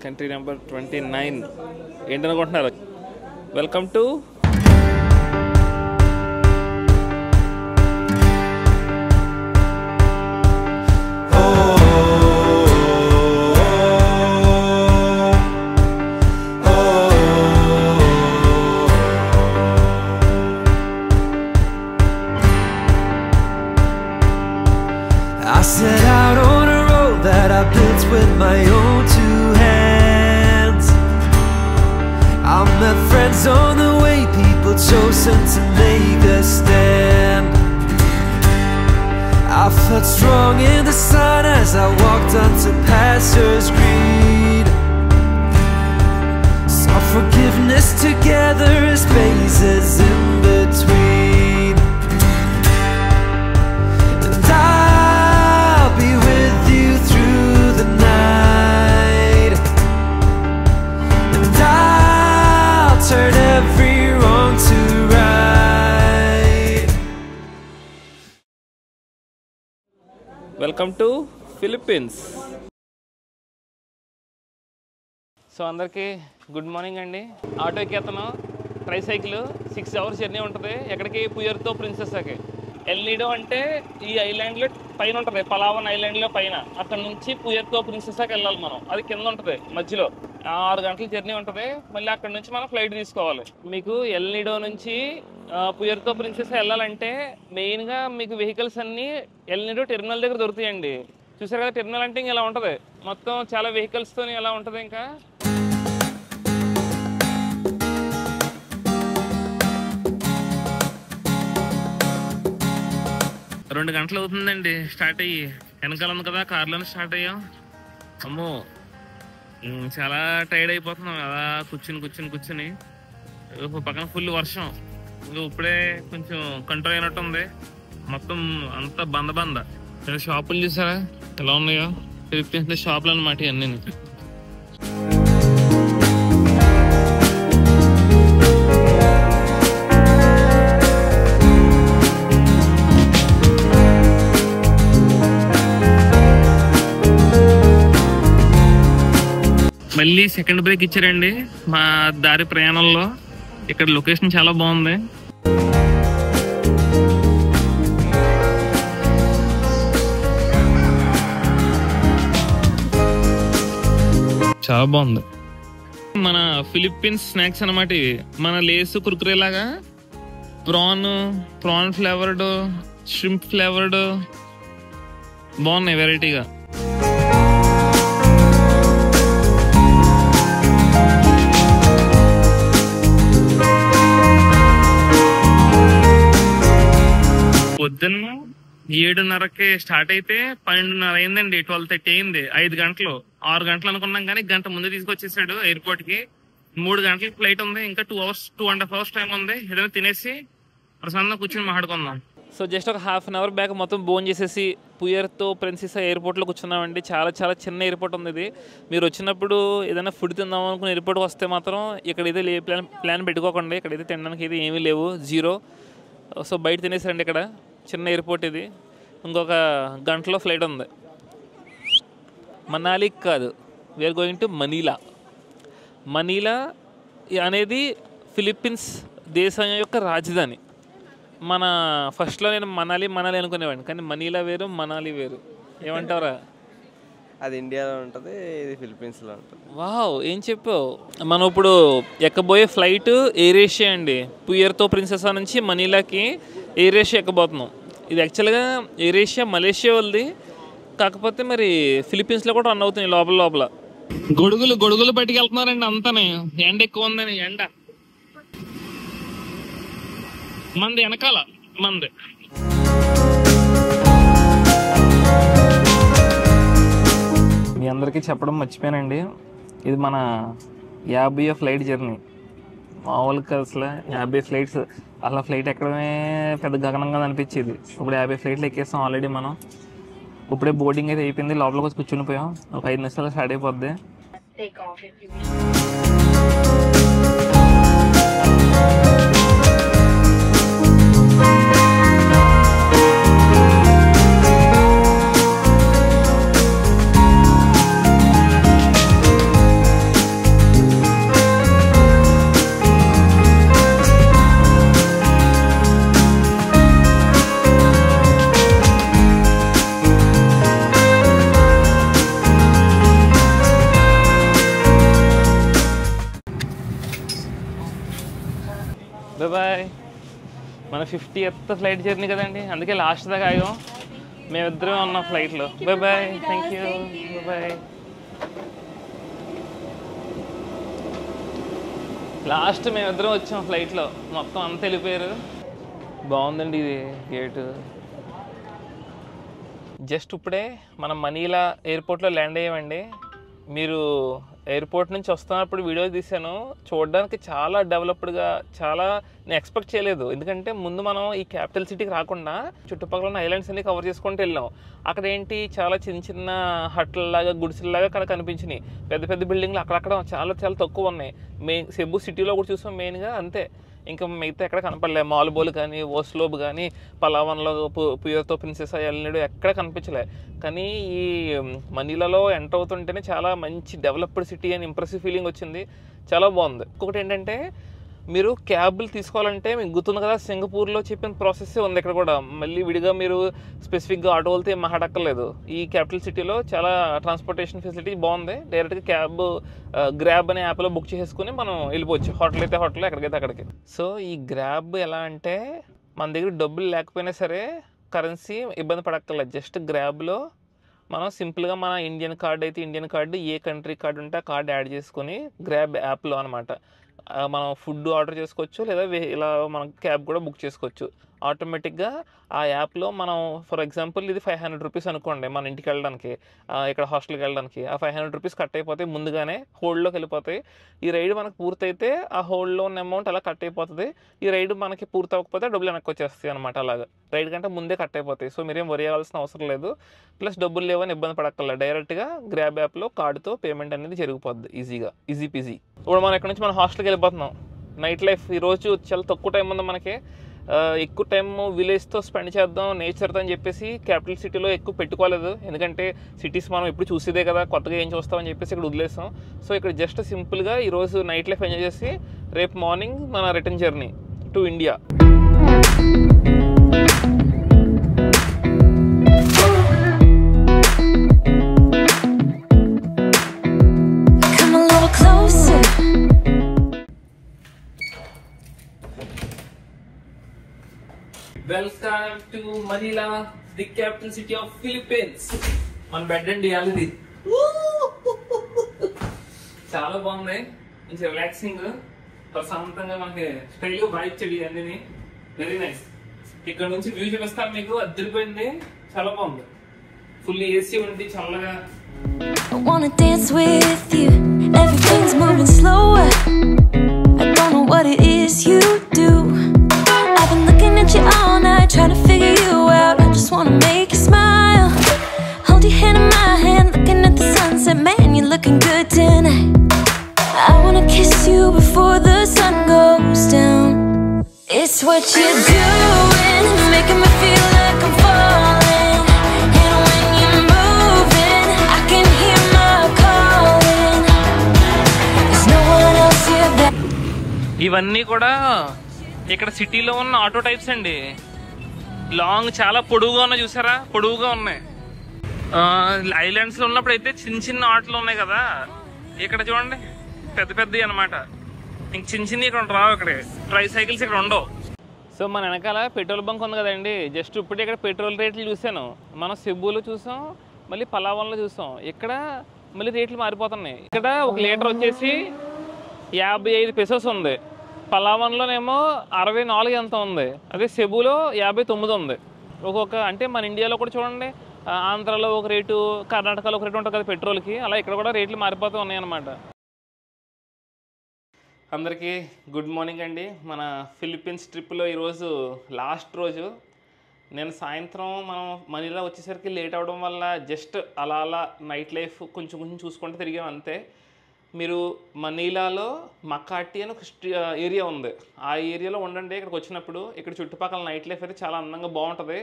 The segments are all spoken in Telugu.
కంట్రీ నెంబర్ 29 ఏంటనుకుంటున్నారు? Welcome to I set out on a road that I built with my own two hands. I met friends on the way, people chosen to make a stand. I felt strong in the sun as I walked onto pastures green. Saw forgiveness together as spaces in between. Turn every wrong to right. Welcome to Philippines. So అందరికీ గుడ్ మార్నింగ్ అండి. ఆటో ఎక్కేతను, ట్రైసైకిల్ 6 hours జర్నీ ఉంటుంది. ఎక్కడికి? పుయర్తో ప్రిన్సెసాకి. ఎల్నిడో అంటే ఈ ఐలాండ్లో పైన ఉంటుంది, పలావన్ ఐలాండ్లో పైన. అక్కడ నుంచి పుయర్తో ప్రిన్సెసాకి వెళ్ళాలి మనం. అది కింద ఉంటుంది మధ్యలో. 6 గంటల జర్నీ ఉంటుంది. మళ్ళీ అక్కడ నుంచి మనం ఫ్లైట్ తీసుకోవాలి. మీకు ఎల్నిడో నుంచి పుయర్తో ప్రిన్సెసా వెళ్ళాలంటే మెయిన్గా మీకు వెహికల్స్ అన్నీ ఎల్నిడో టెర్మినల్ దగ్గర దొరుకుతాయండి. చూసారు కదా, టెర్మినల్ అంటే ఇంక ఇలా ఉంటుంది మొత్తం, చాలా వెహికల్స్తో ఇలా ఉంటుంది. ఇంకా 2 గంటలు అవుతుందండి స్టార్ట్ అయ్యి. వెనకాల ఉంది కదా, కార్లోనే స్టార్ట్ అయ్యాం. అమ్మో చాలా టైర్డ్ అయిపోతున్నాం అలా కూర్చుని. పక్కన ఫుల్ వర్షం. ఇప్పుడే కొంచెం కంట్రోల్ అయినట్టు ఉంది. మొత్తం అంతా బంద. షాపులు చూసారా ఎలా ఉన్నాయో? ఫిలిప్పీన్స్ షాపులు అన్నమాట ఇవన్నీ. మళ్ళీ సెకండ్ బ్రేక్ ఇచ్చారండి మా దారి ప్రయాణంలో. ఇక్కడ లొకేషన్ చాలా బాగుంది. చాలా బాగుంది. మన ఫిలిప్పీన్స్ స్నాక్స్ అన్నమాట ఇవి. మన లేస్ కుర్కురే లాగా ప్రాన్ ఫ్లేవర్డ్, షింప్ ఫ్లేవర్డ్ బాగున్నాయి వెరైటీగా. పొద్దున్న 7:30కి స్టార్ట్ అయితే 12:30 అయిందండి. 12:30 అయింది. 5 గంటలు. 6 గంటలు అనుకున్నాం కానీ గంట ముందు తీసుకొచ్చేసాడు ఎయిర్పోర్ట్ కి. 3 గంటలకి ఫ్లైట్ ఉంది. ఇంకా 2.5 hours టైం ఉంది. ఏదైనా తినేసి ప్రశాంతంగా కూర్చొని మాట్లాడుకుందాం. సో జస్ట్ ఒక ½ an hour బ్యాక్ మొత్తం భోజనం చేసేసి పుయర్తో ప్రిన్సెసా ఎయిర్పోర్ట్లో కూర్చున్నామండి. చాలా చిన్న ఎయిర్పోర్ట్ ఉంది ఇది. మీరు వచ్చినప్పుడు ఏదైనా ఫుడ్ తిందాం అనుకున్న ఎయిర్పోర్ట్కి వస్తే మాత్రం ఇక్కడైతే ప్లాన్ పెట్టుకోకండి. ఇక్కడైతే తినడానికి అయితే ఏమీ లేవు, 0. సో బయట తినేసారండి. ఇక్కడ చిన్న ఎయిర్పోర్ట్ ఇది. ఇంకొక గంటలో ఫ్లైట్ ఉంది. మనాలికి కాదు, వీఆర్ గోయింగ్ టు మనీలా అనేది ఫిలిప్పీన్స్ దేశం యొక్క రాజధాని. మన ఫస్ట్లో నేను మనాలి అనుకునేవాడిని, కానీ మనీలా వేరు, మనాలి వేరు. ఏమంటారా? అది ఇండియాలో ఉంటుంది, ఇది ఫిలిప్పీన్స్లో ఉంటుంది. వావ్, ఏం చెప్పావు. మనం ఇప్పుడు ఎక్కబోయే ఫ్లైట్ ఎయిర్ ఏషియా అండి. పుయర్తో ప్రిన్సెసా నుంచి మనీలాకి ఎయిర్ ఏషియా ఎక్కబోతున్నాం. ఇది యాక్చువల్గా ఎయిర్ ఏషియా మలేషియా వాళ్ళది, కాకపోతే మరి ఫిలిప్పీన్స్లో కూడా రన్ అవుతుంది లోపల. గొడుగులు పట్టుకెళ్తున్నారండి అంతానే. ఎండ ఎక్కువ ఉందని. ఎండ మంది వెనకాల మంది. మీ అందరికీ చెప్పడం మర్చిపోయానండి, ఇది మన 50వ ఫ్లైట్ జర్నీ. మామూలుగా అసలు 50 ఫ్లైట్స్, అలా ఫ్లైట్ ఎక్కడమే పెద్ద గగనంగా అనిపించేది. ఇప్పుడు 50 ఫ్లైట్లు ఎక్కేస్తాం ఆల్రెడీ మనం. ఇప్పుడే బోర్డింగ్ అయితే అయిపోయింది. లోపలికి వచ్చి కూర్చుని పోయాం. ఒక 5 నిమిషాలు స్టార్ట్ అయిపోద్ది. బాయ్. మన 50th ఫ్లైట్ జర్నీ కదండి, అందుకే లాస్ట్ దాకా ఆగాం. మేమిద్దరం ఉన్నాం ఫ్లైట్లో. Bye bye. Thank you. Bye. Last మేమిద్దరం వచ్చాం ఫ్లైట్లో, మొత్తం అంతా వెళ్ళిపోయారు. బాగుందండి ఇది గేటు. జస్ట్ ఇప్పుడే మనం మనీలా ఎయిర్పోర్ట్లో ల్యాండ్ అయ్యామండి. మీరు ఎయిర్పోర్ట్ నుంచి వస్తున్నప్పుడు వీడియో తీసాను, చూడడానికి చాలా డెవలప్డ్గా, చాలా నేను ఎక్స్పెక్ట్ చేయలేదు. ఎందుకంటే ముందు మనం ఈ క్యాపిటల్ సిటీకి రాకుండా చుట్టుపక్కల ఉన్న ఐలాండ్స్ అన్ని కవర్ చేసుకుంటూ వెళ్ళాం. అక్కడ ఏంటి చాలా చిన్న చిన్న హట్లలాగా, గుడిసెల్లాగా అక్కడ కనిపించినాయి. పెద్ద పెద్ద బిల్డింగ్లు అక్కడక్కడ చాలా చాలా తక్కువ ఉన్నాయి. మెయిన్ సెబు సిటీలో కూడా చూసాం మెయిన్గా, అంతే. ఇంకా మిగతా ఎక్కడ కనపడలే. మాల్బోల్ కానీ, ఓస్లోబ్ కానీ, పలావన్లో పుయోతో ప్రిన్సెస్ ఎల్నడు ఎక్కడ కనిపించలే. కానీ ఈ మనీలాలో ఎంటర్ అవుతుంటేనే చాలా మంచి డెవలప్డ్ సిటీ అని ఇంప్రెసివ్ ఫీలింగ్ వచ్చింది. చాలా బాగుంది. ఇంకొకటి ఏంటంటే, మీరు క్యాబ్లు తీసుకోవాలంటే మీకు గుర్తుంది కదా, సింగపూర్లో చెప్పిన ప్రాసెస్సే ఉంది ఇక్కడ కూడా. మళ్ళీ విడిగా మీరు స్పెసిఫిక్గా ఆటో వెళ్తే మాట్లాడక్కర్లేదు. ఈ క్యాపిటల్ సిటీలో చాలా ట్రాన్స్పోర్టేషన్ ఫెసిలిటీ బాగుంది. డైరెక్ట్గా క్యాబ్ గ్రాబ్ అనే యాప్లో బుక్ చేసుకుని మనం వెళ్ళిపోవచ్చు. హోటల్ అయితే హోటల్, ఎక్కడికైతే అక్కడికి. సో ఈ గ్రాబ్ ఎలా అంటే, మన దగ్గర డబ్బులు లేకపోయినా సరే కరెన్సీ ఇబ్బంది పడక్కర్లేదు. జస్ట్ గ్రాబ్లో మనం సింపుల్గా మన ఇండియన్ కార్డ్ అయితే ఇండియన్ కార్డు, ఏ కంట్రీ కార్డు ఉంటే ఆ కార్డు యాడ్ చేసుకొని గ్రాబ్ యాప్లో అనమాట మనం ఫుడ్ ఆర్డర్ చేసుకోవచ్చు, లేదా ఇలా మనం క్యాబ్ కూడా బుక్ చేసుకోవచ్చు. ఆటోమేటిక్గా ఆ యాప్లో మనం ఫర్ ఎగ్జాంపుల్ ఇది 500 రూపీస్ అనుకోండి మన ఇంటికి వెళ్ళడానికి, ఇక్కడ హాస్టల్కి వెళ్ళడానికి. ఆ 500 రూపీస్ కట్ అయిపోతాయి, ముందుగానే హోల్డ్లోకి వెళ్ళిపోతాయి. ఈ రైడ్ మనకు పూర్తయితే ఆ హోల్డ్లో ఉన్న అమౌంట్ అలా కట్ అయిపోతుంది. ఈ రైడ్ మనకి పూర్తి అవ్వకపోతే డబ్బులు వెనక్కి వచ్చేస్తాయి అనమాట. అలాగా రైడ్ కంటే ముందే కట్ అయిపోతాయి. సో మీరేం వరి అవ్వాల్సిన అవసరం లేదు. ప్లస్ డబ్బులు లేవని ఇబ్బంది పడక్కర్లేదు. డైరెక్ట్గా గ్రాబ్ యాప్లో కార్డుతో పేమెంట్ అనేది జరిగిపోద్ది ఈజీగా, ఈజీ పీజీ. ఇప్పుడు మనం ఇక్కడ నుంచి మన హాస్టల్కి వెళ్ళిపోతున్నాం. నైట్ లైఫ్ ఈరోజు చాలా తక్కువ టైం ఉంది మనకి. ఎక్కువ టైం విలేజ్తో స్పెండ్ చేద్దాం, నేచర్తో అని చెప్పేసి క్యాపిటల్ సిటీలో ఎక్కువ పెట్టుకోలేదు. ఎందుకంటే సిటీస్ మనం ఎప్పుడు చూసేదే కదా, కొత్తగా ఏం చూస్తామని చెప్పేసి ఇక్కడ వదిలేసాం. సో ఇక్కడ జస్ట్ సింపుల్గా ఈరోజు నైట్ లైఫ్ ఎంజాయ్ చేసి రేపు మార్నింగ్ మన return journey to India. Welcome to Manila, the capital city of Philippines. మన బెడ్ అండి అది చాలా బాగుంది, మంచి రిలాక్సింగ్, ప్రశాంతంగా మనకి స్టైల్ బాగా ఇచ్చాడు అన్ని. Very nice. ఇక్కడ నుంచి వ్యూ చూపిస్తాను మీకు, అద్దరిపోయింది, చాలా బాగుంది. ఫుల్ ఏసీ ఉంది, చల్లగా. I wanna dance with you. Everything's moving slower. I don't know what it is you do. I've been looking at you all night, trying to figure you out. I just wanna make you smile. Hold your hand in my hand, looking at the sunset. Man, you're looking good tonight. I wanna kiss you before the sun goes down. It's what you're doing, making me feel like I'm falling. And when you're moving, I can hear my calling. There's no one else here that. ఇవన్నీ కూడా ఇక్కడ సిటీలో ఉన్న ఆటో టైప్స్ అండి. లాంగ్, చాలా పొడుగుగా ఉన్నాయి, చూసారా, పొడుగుగా ఉన్నాయి. ఐలాండ్స్ లో ఉన్నప్పుడు అయితే చిన్న చిన్న ఆటోలు ఉన్నాయి కదా, ఇక్కడ చూడండి పెద్ద పెద్దవి అనమాట. ఇంక చిన్న చిన్న ఇక్కడ రావు, ఇక్కడ ట్రై సైకిల్స్ ఇక్కడ ఉండవు. సో మన వెనకాల పెట్రోల్ బంక్ ఉంది కదండి. జస్ట్ ఇప్పుడు ఇక్కడ పెట్రోల్ రేట్లు చూసాను. మనం సెబులో చూసాం, మళ్ళీ పలావన్లో చూసాం. ఇక్కడ మళ్ళీ రేట్లు మారిపోతున్నాయి. ఇక్కడ 1 లీటర్ వచ్చేసి 55 పెసోస్ ఉంది. పలావన్లోనేమో 64 ఎంత ఉంది. అదే సెబులో 59 ఉంది. అంటే మన ఇండియాలో కూడా చూడండి, ఆంధ్రాలో ఒక రేటు, కర్ణాటకలో ఒక రేటు ఉంటుంది కదా పెట్రోల్కి. అలా ఇక్కడ కూడా రేట్లు మారిపోతూ ఉన్నాయన్నమాట. అందరికీ గుడ్ మార్నింగ్ అండి. మన ఫిలిప్పీన్స్ ట్రిప్లో ఈరోజు లాస్ట్ రోజు. నేను సాయంత్రం మనం మనీలా వచ్చేసరికి లేట్ అవడం వల్ల జస్ట్ అలా అలా నైట్ లైఫ్ కొంచెం కొంచెం చూసుకుంటూ తిరిగాం అంతే. మీరు మనీలాలో మకాటి అని ఒక ఏరియా ఉంది, ఆ ఏరియాలో ఉండండి. ఇక్కడికి వచ్చినప్పుడు ఇక్కడ చుట్టుపక్కల నైట్ లైఫ్ అయితే చాలా అందంగా బాగుంటుంది.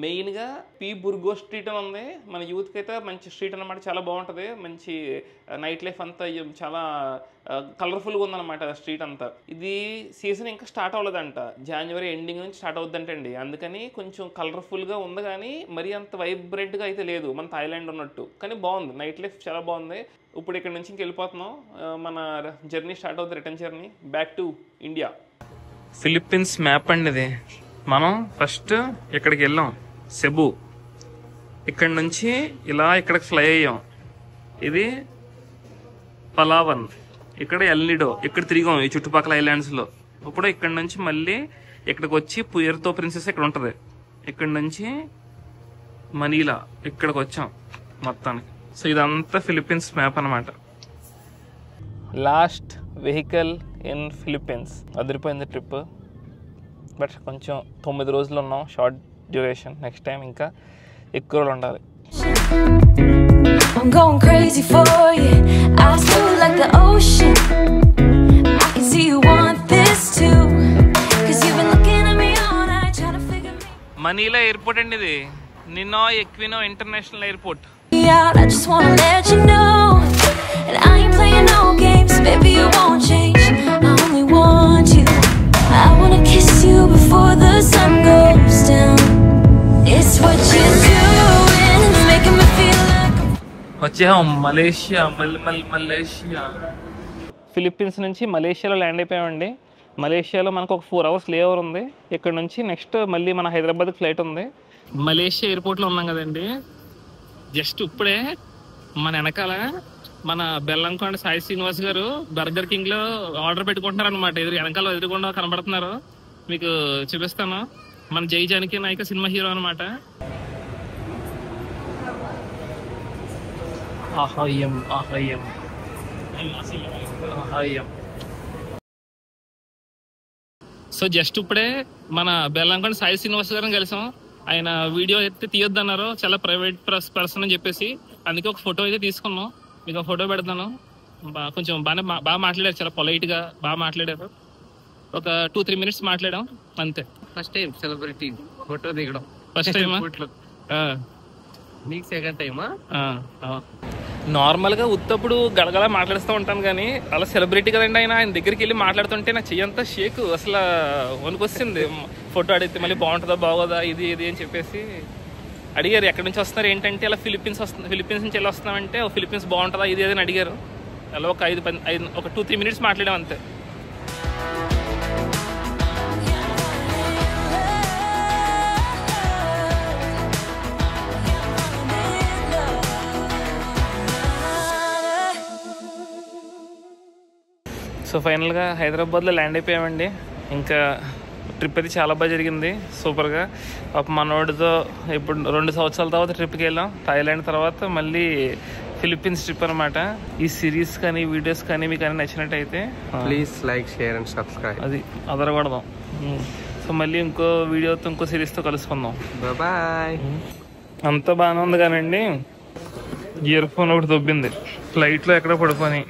మెయిన్గా పీ బుర్గో స్ట్రీట్ అని ఉంది. మన యూత్కి అయితే మంచి స్ట్రీట్ అనమాట, చాలా బాగుంటుంది. మంచి నైట్ లైఫ్ అంతా చాలా కలర్ఫుల్గా ఉందన్నమాట స్ట్రీట్ అంతా. ఇది సీజన్ ఇంకా స్టార్ట్ అవ్వలేదంట, జనవరి ఎండింగ్ నుంచి స్టార్ట్ అవుద్దంటండి. అందుకని కొంచెం కలర్ఫుల్గా ఉంది, కానీ మరీ అంత వైబ్రెంట్గా అయితే లేదు మన థాయిలాండ్ ఉన్నట్టు. కానీ బాగుంది, నైట్ లైఫ్ చాలా బాగుంది. ఇప్పుడు ఇక్కడ నుంచి ఇంక వెళ్ళిపోతున్నాం. మన జర్నీ స్టార్ట్ అవుతుంది, return journey back to India. Philippines map అండి ఇది. మనం ఫస్ట్ ఇక్కడికి వెళ్ళాం, సెబు. ఇక్కడ నుంచి ఇలా ఇక్కడికి ఫ్లై అయ్యాం. ఇది పలావన్, ఇక్కడ ఎల్నిడో, ఇక్కడ తిరిగాం ఈ చుట్టుపక్కల ఐలాండ్స్లో. ఇప్పుడు ఇక్కడ నుంచి మళ్ళీ ఇక్కడికి వచ్చి పుయర్తో ప్రిన్సెస్ ఇక్కడ ఉంటుంది. ఇక్కడ నుంచి మనీలా ఇక్కడికి వచ్చాం మొత్తానికి. సో ఇదంతా ఫిలిప్పీన్స్ మ్యాప్ అనమాట. Last vehicle in Philippines. అదిరిపోయింది ట్రిప్. బట్ కొంచెం 9 రోజులు ఉన్నాం, షార్ట్ డ్యూరేషన్. నెక్స్ట్ టైం ఇంకా ఎక్కువ రోజులు ఉండాలి. I'm going crazy for you. I feel like the ocean. I can see you want this too. 'Cause you've been looking at me all night trying to figure me Manila airport అండి ఇది. Ninoy Aquino international airport. out. I just wanna let you know that I ain't playing no games. Baby, you won't change. I only want you. I wanna kiss you before the sun goes down. It's what you're doing. It's making me feel like వచ్చాం మలేషియా. మలేషియా, ఫిలిప్పీన్స్ నుంచి మలేషియాలో ల్యాండ్ అయిపోయామండి. మలేషియాలో మనకు ఒక 4 hours లేఓవర్ ఉంది. ఇక్కడ నుంచి నెక్స్ట్ మళ్ళీ మన హైదరాబాద్కి ఫ్లైట్ ఉంది. మలేషియా ఎయిర్పోర్ట్లో ఉన్నాం కదండి. జస్ట్ ఇప్పుడే మన వెనకాల మన బెల్లంకొండ సాయి శ్రీనివాస్ గారు బర్గర్ కింగ్ లో ఆర్డర్ పెట్టుకుంటున్నారు అనమాట. వెనకాల ఎదురుకుండా కనబడుతున్నారు, మీకు చూపిస్తాను. మన జై జానకి నాయక సినిమా హీరో అనమాట. సో జస్ట్ ఇప్పుడే మన బెల్లంకొండ సాయి శ్రీనివాస్ గారిని కలిసాం. ఆయన వీడియో అయితే తీయొద్దన్నారు, చాలా ప్రైవేట్ పర్సన్ అని చెప్పేసి. అందుకే ఒక ఫోటో అయితే తీసుకున్నాం, మీకు ఒక ఫోటో పెడతాను. కొంచెం బాగా మాట్లాడారు, చాలా పొలైట్ గా బాగా మాట్లాడారు. ఒక 2-3 minutes మాట్లాడాం అంతే. ఫస్ట్ టైం సెలబ్రిటీ ఫోటో దిగడం. ఫస్ట్ టైం మీకు సెకండ్ టైమా? నార్మల్గా ఉత్తప్పుడు గడగలా మాట్లాడుతూ ఉంటాను, కానీ అలా సెలబ్రిటీ కదండి ఆయన దగ్గరికి వెళ్ళి మాట్లాడుతుంటే నాకు చెయ్యంతా షేక్, అసలు వణుకొస్తుంది. ఫోటో అడిగితే మళ్ళీ బాగుంటుందా బాగోదా ఇది అని చెప్పేసి అడిగారు. ఎక్కడి నుంచి వస్తున్నారు ఏంటంటే అలా ఫిలిప్పీన్స్ నుంచి వెళ్ళి వస్తున్నామంటే ఫిలిప్పీన్స్ బాగుంటుందా ఇది అని అడిగారు. అలా ఒక 2-3 minutes మాట్లాడాం అంతే. సో ఫైనల్గా హైదరాబాద్లో ల్యాండ్ అయిపోయామండి. ఇంకా ట్రిప్ అయితే చాలా బాగా జరిగింది, సూపర్గా. మనోడితో ఇప్పుడు 2 సంవత్సరాల తర్వాత ట్రిప్కి వెళ్ళాం. థాయిలాండ్ తర్వాత మళ్ళీ ఫిలిప్పీన్స్ ట్రిప్ అనమాట. ఈ సిరీస్ కానీ వీడియోస్ కానీ మీకు అన్నీ నచ్చినట్టయితే please like, share and subscribe. అది అదరగొడదాం. సో మళ్ళీ ఇంకో వీడియోతో ఇంకో సిరీస్తో కలుసుకుందాం. బాయ్. అంతా బాగానే ఉంది కానండి, ఇయర్ ఫోన్ ఒకటి దొబ్బింది ఫ్లైట్లో ఎక్కడ పడుకొని.